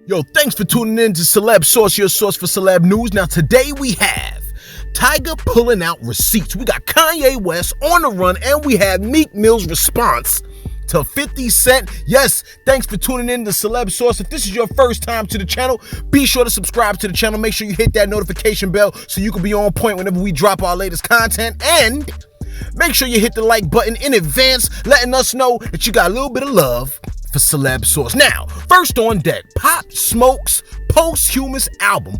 Yo, thanks for tuning in to Celeb Source, your source for celeb news. Now, today we have Tyga pulling out receipts. We got Kanye West on the run, and we have Meek Mill's response to 50 Cent. Yes, thanks for tuning in to Celeb Source. If this is your first time to the channel, be sure to subscribe to the channel. Make sure you hit that notification bell so you can be on point whenever we drop our latest content. And make sure you hit the like button in advance, letting us know that you got a little bit of love for Celeb Source. Now, first on deck, Pop Smoke's posthumous album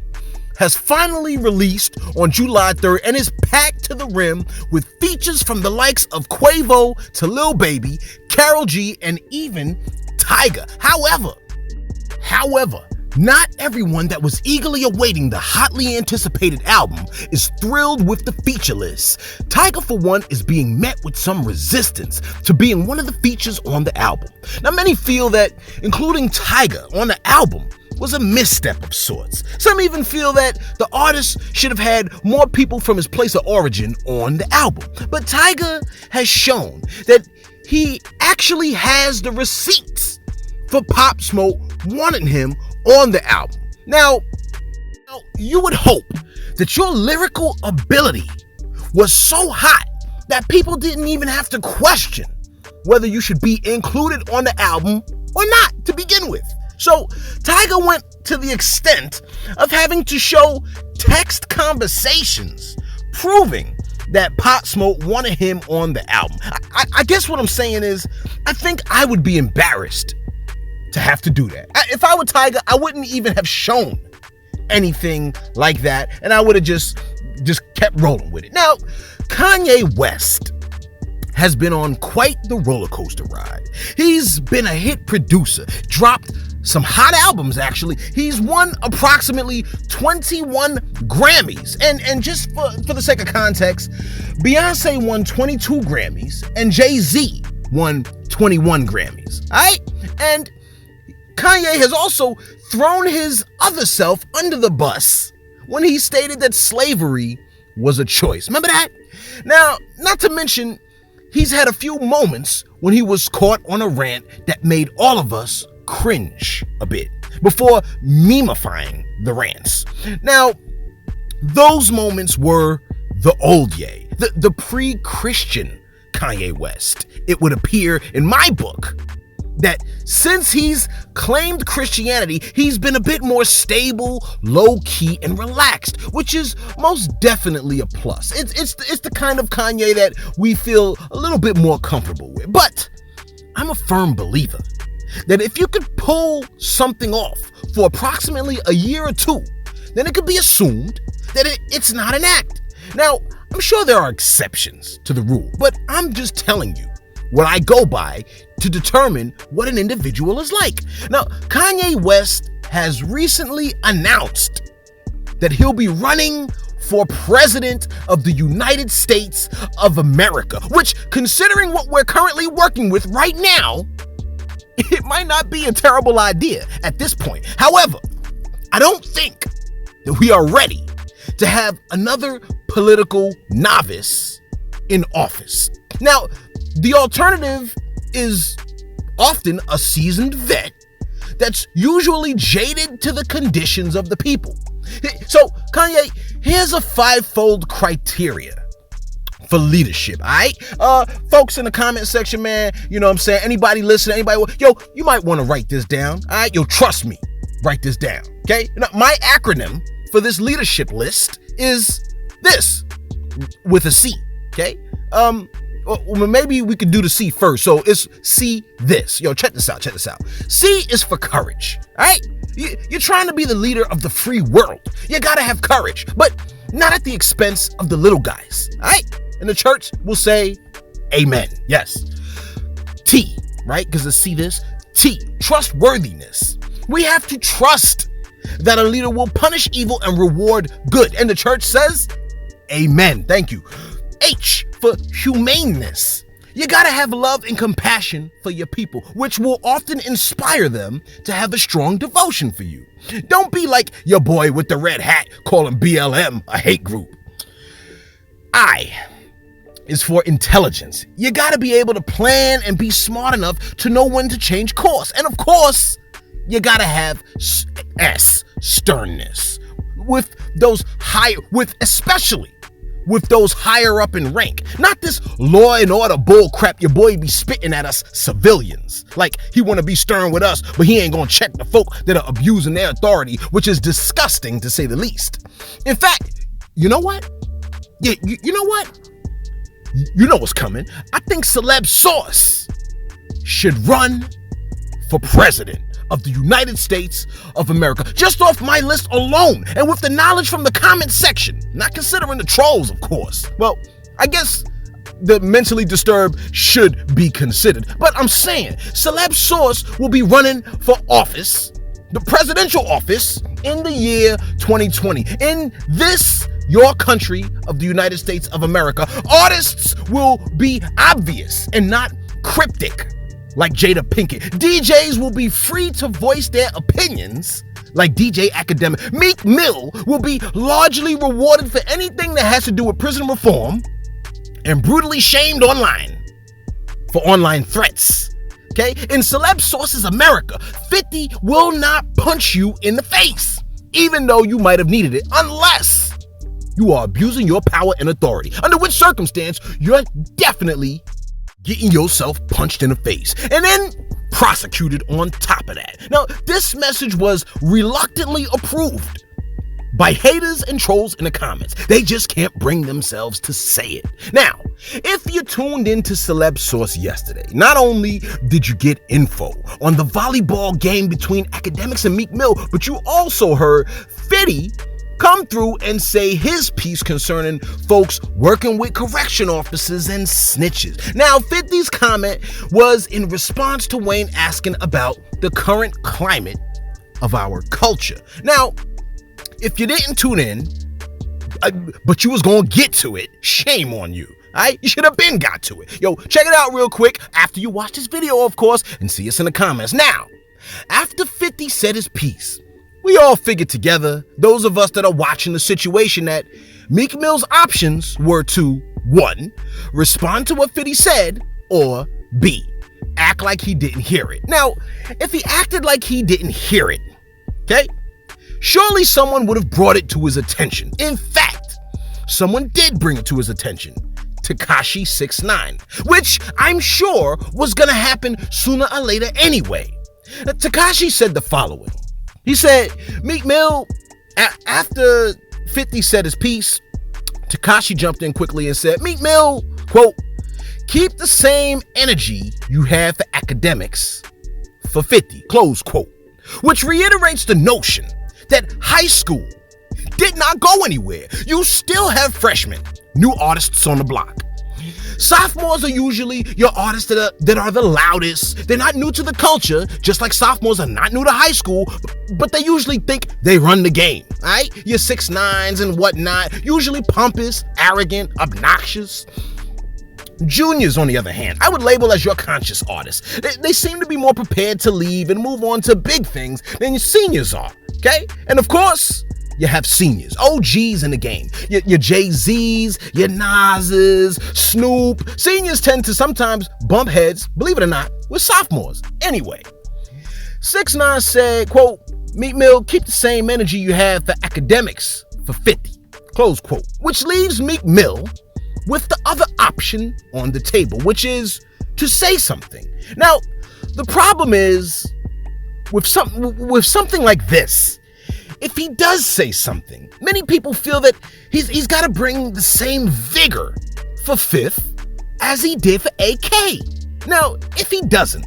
has finally released on July 3rd and is packed to the rim with features from the likes of Quavo to Lil Baby, Karol G, and even Tyga. However, not everyone that was eagerly awaiting the hotly anticipated album is thrilled with the feature list. Tyga, for one, is being met with some resistance to being one of the features on the album. Now, many feel that including Tyga on the album was a misstep of sorts. Some even feel that the artist should have had more people from his place of origin on the album. But Tyga has shown that he actually has the receipts for Pop Smoke wanting him on the album. Now, you would hope that your lyrical ability was so hot that people didn't even have to question whether you should be included on the album or not to begin with. So Tyga went to the extent of having to show text conversations proving that Pop Smoke wanted him on the album. I guess what I'm saying is, I think I would be embarrassed to have to do that. If I were Tyga, I wouldn't even have shown anything like that, and I would have just kept rolling with it. Now, Kanye West has been on quite the roller coaster ride. He's been a hit producer, dropped some hot albums actually. He's won approximately 21 Grammys. And just for the sake of context, Beyonce won 22 Grammys and Jay-Z won 21 Grammys. All right? And Kanye has also thrown his other self under the bus when he stated that slavery was a choice. Remember that? Now, not to mention, he's had a few moments when he was caught on a rant that made all of us cringe a bit before memifying the rants. Now, those moments were the old Ye, the pre-Christian Kanye West. It would appear in my book that since he's claimed Christianity, he's been a bit more stable, low-key, and relaxed, which is most definitely a plus. It's the kind of Kanye that we feel a little bit more comfortable with. But I'm a firm believer that if you could pull something off for approximately a year or two, then it could be assumed that it's not an act. Now, I'm sure there are exceptions to the rule, but I'm just telling you what I go by to determine what an individual is like. Now, Kanye West has recently announced that he'll be running for president of the United States of America, which, considering what we're currently working with right now, it might not be a terrible idea at this point. However, I don't think that we are ready to have another political novice in office. Now, the alternative is often a seasoned vet that's usually jaded to the conditions of the people. So, Kanye, here's a 5-fold criteria for leadership, all right? Folks in the comment section, man, you know what I'm saying? Anybody listening, you might want to write this down, all right? Yo, trust me, write this down, okay? Now, my acronym for this leadership list is this, with a C, okay? Well, maybe we could do the C first. So it's C this. Yo, check this out. C is for courage. All right? You're trying to be the leader of the free world. You gotta have courage, but not at the expense of the little guys. All right? And the church will say, amen. Yes. T, right? Because it's C this. T, trustworthiness. We have to trust that a leader will punish evil and reward good. And the church says, amen. Thank you. H, for humaneness. You gotta have love and compassion for your people, which will often inspire them to have a strong devotion for you. Don't be like your boy with the red hat calling BLM a hate group. I is for intelligence. You gotta be able to plan and be smart enough to know when to change course. And of course, you gotta have sternness. Especially with those higher up in rank. Not this law and order bull crap your boy be spitting at us civilians. Like he wanna be stern with us, but he ain't gonna check the folk that are abusing their authority, which is disgusting to say the least. In fact, you know what? Yeah, you know what? You know what's coming. I think Celeb Sauce should run for president of the United States of America, just off my list alone, and with the knowledge from the comment section, not considering the trolls, of course. Well, I guess the mentally disturbed should be considered, but I'm saying Celeb Sauce will be running for office, the presidential office, in the year 2020. In this, your country of the United States of America, artists will be obvious and not cryptic like Jada Pinkett. DJs will be free to voice their opinions like DJ Academic. Meek Mill will be largely rewarded for anything that has to do with prison reform and brutally shamed online for online threats. Okay? In Celeb Sauce's America, 50 will not punch you in the face, even though you might have needed it, unless you are abusing your power and authority, under which circumstance you're definitely getting yourself punched in the face and then prosecuted on top of that. Now, this message was reluctantly approved by haters and trolls in the comments. They just can't bring themselves to say it. Now, if you tuned into Celeb Sauce yesterday, not only did you get info on the volleyball game between Academics and Meek Mill, but you also heard 50 come through and say his piece concerning folks working with correction officers and snitches. Now, 50's comment was in response to Wayne asking about the current climate of our culture. Now, if you didn't tune in, but you was gonna get to it, shame on you. Alright? You should have been got to it. Yo, check it out real quick after you watch this video, of course, and see us in the comments. Now, after 50 said his piece, we all figured together, those of us that are watching the situation, that Meek Mill's options were to 1. Respond to what 50 said, or B. Act like he didn't hear it. Now, if he acted like he didn't hear it, okay, surely someone would have brought it to his attention. In fact, someone did bring it to his attention. Tekashi 6ix9ine, which I'm sure was gonna happen sooner or later anyway. Tekashi said the following. He said, Meek Mill, after 50 said his piece, Tekashi jumped in quickly and said, Meek Mill, quote, keep the same energy you have for Academics for 50, close quote, which reiterates the notion that high school did not go anywhere. You still have freshmen, new artists on the block. Sophomores are usually your artists that are the loudest. They're not new to the culture, just like sophomores are not new to high school, but they usually think they run the game, all right? Your 6ix9ines and whatnot, usually pompous, arrogant, obnoxious. Juniors, on the other hand, I would label as your conscious artists. They seem to be more prepared to leave and move on to big things than your seniors are, okay? And of course, you have seniors, OGs in the game, your Jay-Z's, your Nas's, Snoop. Seniors tend to sometimes bump heads, believe it or not, with sophomores. Anyway, 6ix9ine said, quote, Meek Mill, keep the same energy you have for Academics for 50, close quote, which leaves Meek Mill with the other option on the table, which is to say something. Now, the problem is with something like this, if he does say something, many people feel that he's got to bring the same vigor for 5th as he did for AK. Now, if he doesn't,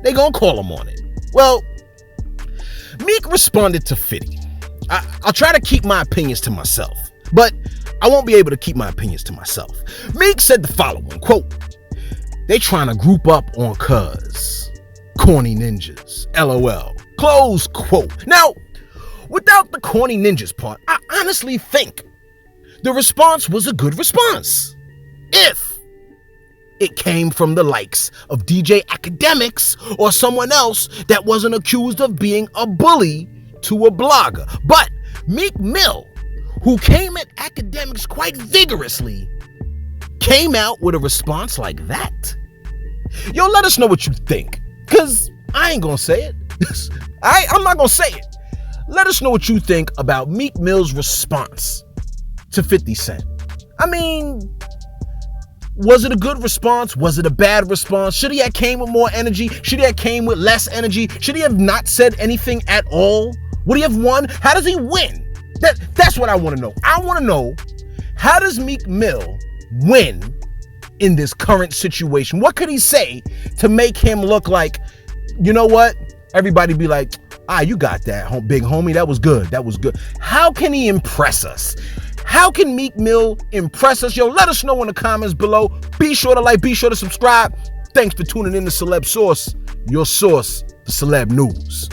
they gonna call him on it. Well, Meek responded to 50. I'll try to keep my opinions to myself, but I won't be able to keep my opinions to myself. Meek said the following, quote, they trying to group up on cuz, corny ninjas, LOL, close quote. Now, without the corny ninjas part, I honestly think the response was a good response. If it came from the likes of DJ Academics or someone else that wasn't accused of being a bully to a blogger. But Meek Mill, who came at Academics quite vigorously, came out with a response like that. Yo, let us know what you think, because I ain't gonna say it. I'm not gonna say it. Let us know what you think about Meek Mill's response to 50 Cent. I mean, was it a good response? Was it a bad response? Should he have came with more energy? Should he have came with less energy? Should he have not said anything at all? Would he have won? How does he win? That's what I want to know. I want to know, how does Meek Mill win in this current situation? What could he say to make him look like, you know what? Everybody be like, you got that, big homie. That was good. That was good. How can he impress us? How can Meek Mill impress us? Yo, let us know in the comments below. Be sure to like, be sure to subscribe. Thanks for tuning in to Celeb Source, your source for celeb news.